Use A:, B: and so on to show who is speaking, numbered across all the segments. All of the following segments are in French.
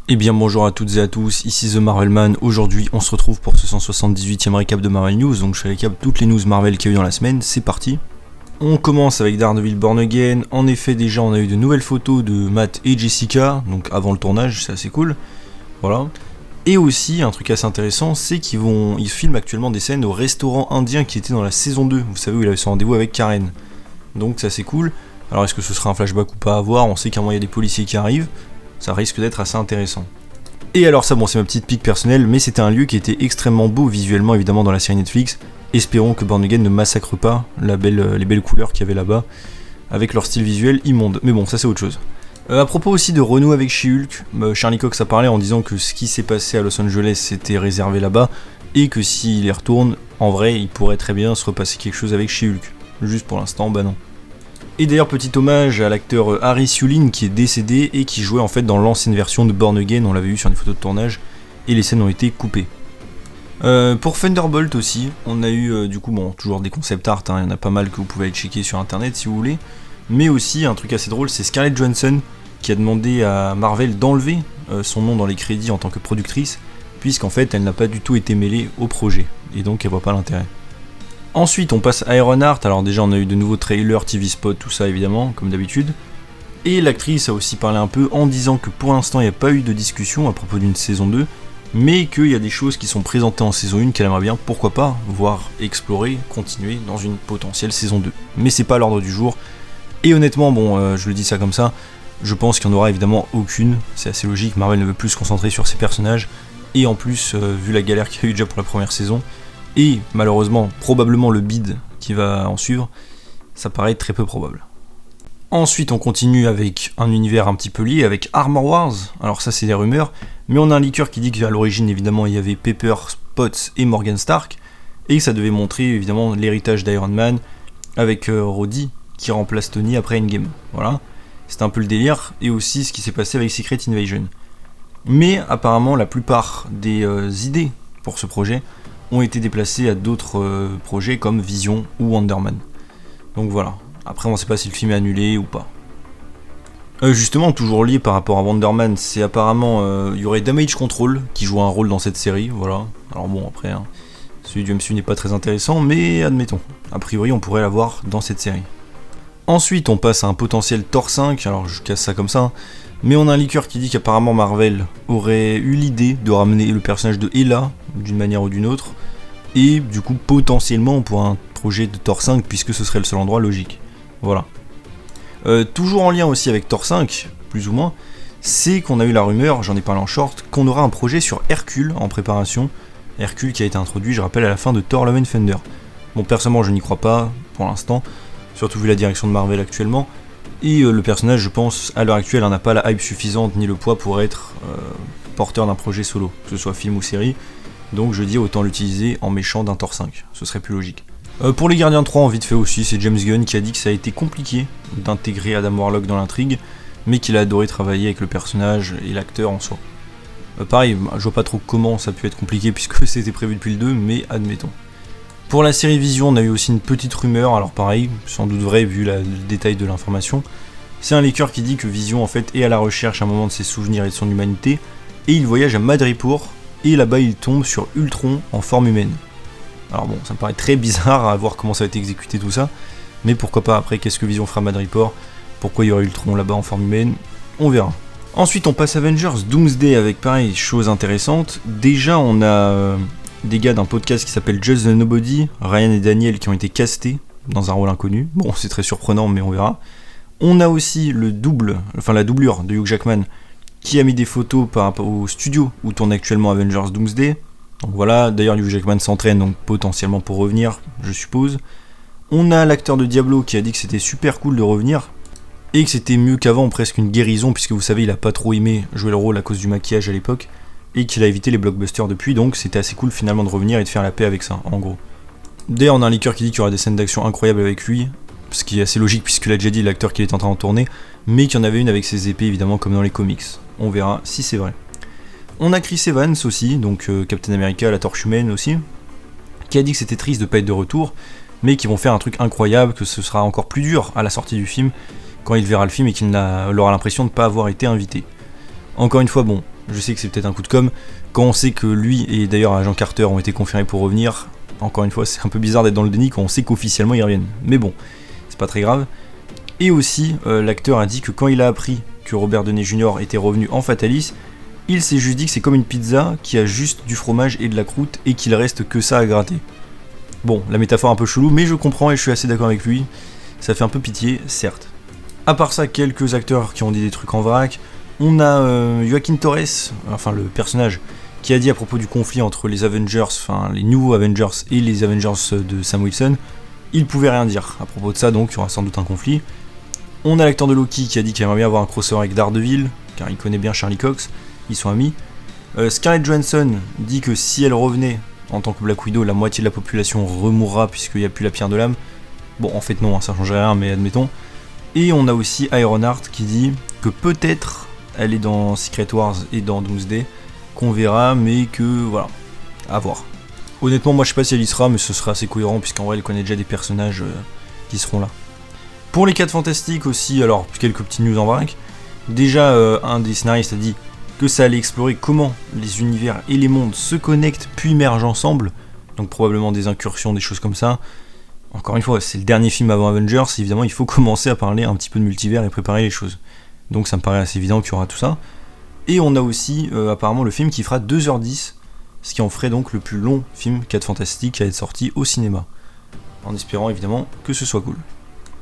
A: Eh bien bonjour à toutes et à tous, ici The Marvelman. Aujourd'hui on se retrouve pour ce 178e récap de Marvel News. Donc je récap toutes les news Marvel qu'il y a eu dans la semaine, c'est parti. On commence avec Daredevil Born Again. En effet déjà on a eu de nouvelles photos de Matt et Jessica, donc avant le tournage, c'est assez cool. Voilà. Et aussi un truc assez intéressant, c'est ils filment actuellement des scènes au restaurant indien qui était dans la saison 2. Vous savez où il avait son rendez-vous avec Karen. Donc c'est assez cool. Alors est-ce que ce sera un flashback ou pas à voir? On sait qu'à un moment il y a des policiers qui arrivent. Ça risque d'être assez intéressant. Et alors ça, bon, c'est ma petite pique personnelle, mais c'était un lieu qui était extrêmement beau visuellement, évidemment, dans la série Netflix. Espérons que Born Again ne massacre pas les belles couleurs qu'il y avait là-bas, avec leur style visuel immonde. Mais bon, ça c'est autre chose. À propos aussi de renouer avec She-Hulk, Charlie Cox a parlé en disant que ce qui s'est passé à Los Angeles c'était réservé là-bas, et que s'il y retourne, en vrai, il pourrait très bien se repasser quelque chose avec She-Hulk. Juste pour l'instant, bah non. Et d'ailleurs, petit hommage à l'acteur Harry Sulin qui est décédé et qui jouait en fait dans l'ancienne version de Born Again, on l'avait vu sur des photos de tournage, et les scènes ont été coupées. Pour Thunderbolt aussi, on a eu du coup, bon, toujours des concept art, il y en a pas mal que vous pouvez aller checker sur internet si vous voulez, mais aussi un truc assez drôle, c'est Scarlett Johansson qui a demandé à Marvel d'enlever son nom dans les crédits en tant que productrice, puisqu'en fait elle n'a pas du tout été mêlée au projet, et donc elle voit pas l'intérêt. Ensuite, on passe à Ironheart. Alors déjà, on a eu de nouveaux trailers, TV spots, tout ça évidemment, comme d'habitude. Et l'actrice a aussi parlé un peu en disant que pour l'instant, il n'y a pas eu de discussion à propos d'une saison 2, mais qu'il y a des choses qui sont présentées en saison 1 qu'elle aimerait bien, pourquoi pas, voir explorer, continuer dans une potentielle saison 2. Mais c'est pas à l'ordre du jour. Et honnêtement, bon, je le dis ça comme ça, je pense qu'il n'y en aura évidemment aucune. C'est assez logique, Marvel ne veut plus se concentrer sur ses personnages. Et en plus, vu la galère qu'il y a eu déjà pour la première saison, et malheureusement, probablement le bid qui va en suivre, ça paraît très peu probable. Ensuite, on continue avec un univers un petit peu lié avec Armor Wars. Alors ça, c'est des rumeurs, mais on a un leaker qui dit qu'à l'origine, évidemment, il y avait Pepper Potts et Morgan Stark, et que ça devait montrer, évidemment, l'héritage d'Iron Man, avec Rhodey, qui remplace Tony après Endgame. Voilà, c'est un peu le délire, et aussi ce qui s'est passé avec Secret Invasion. Mais apparemment, la plupart des idées pour ce projet ont été déplacés à d'autres projets comme Vision ou Wonder Man. Donc voilà. Après on ne sait pas si le film est annulé ou pas. Justement, toujours lié par rapport à Wonder Man, c'est apparemment il y aurait Damage Control qui joue un rôle dans cette série, voilà. Alors bon après, celui du MCU n'est pas très intéressant, mais admettons. A priori on pourrait l'avoir dans cette série. Ensuite on passe à un potentiel Thor 5, alors je casse ça comme ça, mais on a un leaker qui dit qu'apparemment Marvel aurait eu l'idée de ramener le personnage de Hela d'une manière ou d'une autre, et du coup potentiellement pour un projet de Thor 5 puisque ce serait le seul endroit logique. Voilà. Toujours en lien aussi avec Thor 5, plus ou moins, c'est qu'on a eu la rumeur, j'en ai parlé en short, qu'on aura un projet sur Hercule en préparation. Hercule qui a été introduit, je rappelle, à la fin de Thor Love and Thunder. Bon, personnellement je n'y crois pas pour l'instant, surtout vu la direction de Marvel actuellement. Et le personnage, je pense, à l'heure actuelle, n'a pas la hype suffisante ni le poids pour être porteur d'un projet solo, que ce soit film ou série. Donc je dis autant l'utiliser en méchant d'un Thor 5, ce serait plus logique. Pour les Gardiens 3, en vite fait aussi, c'est James Gunn qui a dit que ça a été compliqué d'intégrer Adam Warlock dans l'intrigue, mais qu'il a adoré travailler avec le personnage et l'acteur en soi. Pareil, je vois pas trop comment ça a pu être compliqué puisque c'était prévu depuis le 2, mais admettons. Pour la série Vision, on a eu aussi une petite rumeur, alors pareil, sans doute vrai vu le détail de l'information. C'est un leaker qui dit que Vision en fait est à la recherche à un moment de ses souvenirs et de son humanité, et il voyage à Madripoor, et là-bas il tombe sur Ultron en forme humaine. Alors bon, ça me paraît très bizarre à voir comment ça a été exécuté tout ça, mais pourquoi pas après, qu'est-ce que Vision fera à Madripoor? Pourquoi il y aurait Ultron là-bas en forme humaine? On verra. Ensuite on passe à Avengers Doomsday avec pareil, chose intéressante. Déjà on a des gars d'un podcast qui s'appelle Just the Nobody, Ryan et Daniel, qui ont été castés dans un rôle inconnu. Bon, c'est très surprenant, mais on verra. On a aussi la doublure de Hugh Jackman, qui a mis des photos par rapport au studio où tourne actuellement Avengers Doomsday. Donc voilà, d'ailleurs Hugh Jackman s'entraîne, donc potentiellement pour revenir, je suppose. On a l'acteur de Diablo qui a dit que c'était super cool de revenir, et que c'était mieux qu'avant, presque une guérison, puisque vous savez, il a pas trop aimé jouer le rôle à cause du maquillage à l'époque, et qu'il a évité les blockbusters depuis, donc c'était assez cool finalement de revenir et de faire la paix avec ça, en gros. D'ailleurs, on a un leaker qui dit qu'il y aura des scènes d'action incroyables avec lui, ce qui est assez logique puisqu'il a déjà dit l'acteur qu'il est en train de tourner, mais qu'il y en avait une avec ses épées évidemment comme dans les comics. On verra si c'est vrai. On a Chris Evans aussi, donc Captain America, la torche humaine aussi, qui a dit que c'était triste de pas être de retour, mais qu'ils vont faire un truc incroyable, que ce sera encore plus dur à la sortie du film, quand il verra le film et qu'il aura l'impression de ne pas avoir été invité. Encore une fois, bon, je sais que c'est peut-être un coup de com', quand on sait que lui et d'ailleurs Agent Carter ont été confirmés pour revenir, encore une fois c'est un peu bizarre d'être dans le déni quand on sait qu'officiellement ils reviennent. Mais bon, c'est pas très grave. Et aussi, l'acteur a dit que quand il a appris que Robert Downey Jr. était revenu en Fatalis, il s'est juste dit que c'est comme une pizza qui a juste du fromage et de la croûte et qu'il reste que ça à gratter. Bon, la métaphore un peu chelou, mais je comprends et je suis assez d'accord avec lui. Ça fait un peu pitié, certes. À part ça, quelques acteurs qui ont dit des trucs en vrac. On a Joaquin Torres, enfin le personnage, qui a dit à propos du conflit entre les Avengers, enfin les nouveaux Avengers et les Avengers de Sam Wilson, il pouvait rien dire à propos de ça, donc il y aura sans doute un conflit. On a l'acteur de Loki qui a dit qu'il aimerait bien avoir un crossover avec Daredevil, car il connaît bien Charlie Cox, ils sont amis. Scarlett Johansson dit que si elle revenait en tant que Black Widow, la moitié de la population remourra puisqu'il n'y a plus la pierre de l'âme. Bon, en fait non, ça changerait rien, mais admettons. Et on a aussi Ironheart qui dit que peut-être elle est dans Secret Wars et dans Doomsday, qu'on verra, mais que voilà, à voir. Honnêtement, moi je sais pas si elle y sera, mais ce sera assez cohérent, puisqu'en vrai elle connaît déjà des personnages qui seront là. Pour les 4 Fantastiques aussi, alors quelques petites news en vrac. Déjà, un des scénaristes a dit que ça allait explorer comment les univers et les mondes se connectent puis mergent ensemble, donc probablement des incursions, des choses comme ça. Encore une fois, c'est le dernier film avant Avengers, évidemment il faut commencer à parler un petit peu de multivers et préparer les choses. Donc ça me paraît assez évident qu'il y aura tout ça. Et on a aussi apparemment le film qui fera 2h10, ce qui en ferait donc le plus long film 4 Fantastiques à être sorti au cinéma. En espérant évidemment que ce soit cool.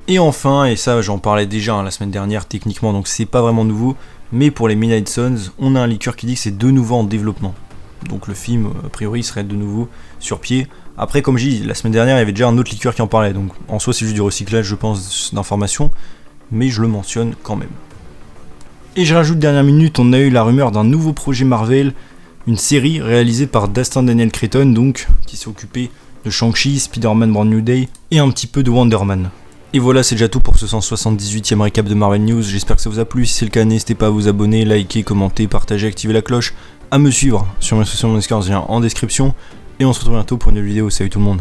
A: Et enfin, et ça j'en parlais déjà la semaine dernière techniquement, donc c'est pas vraiment nouveau, mais pour les Midnight Suns, on a un leaker qui dit que c'est de nouveau en développement. Donc le film, a priori, serait de nouveau sur pied. Après, comme j'ai dit, la semaine dernière, il y avait déjà un autre leaker qui en parlait, donc en soi c'est juste du recyclage, je pense, d'informations, mais je le mentionne quand même. Et je rajoute dernière minute, on a eu la rumeur d'un nouveau projet Marvel, une série réalisée par Dastin Daniel Cretton, donc, qui s'est occupé de Shang-Chi, Spider-Man Brand New Day, et un petit peu de Wonder Man. Et voilà, c'est déjà tout pour ce 178e récap de Marvel News, j'espère que ça vous a plu, si c'est le cas, n'hésitez pas à vous abonner, liker, commenter, partager, activer la cloche, à me suivre sur mes sociaux en description, et on se retrouve bientôt pour une nouvelle vidéo, salut tout le monde.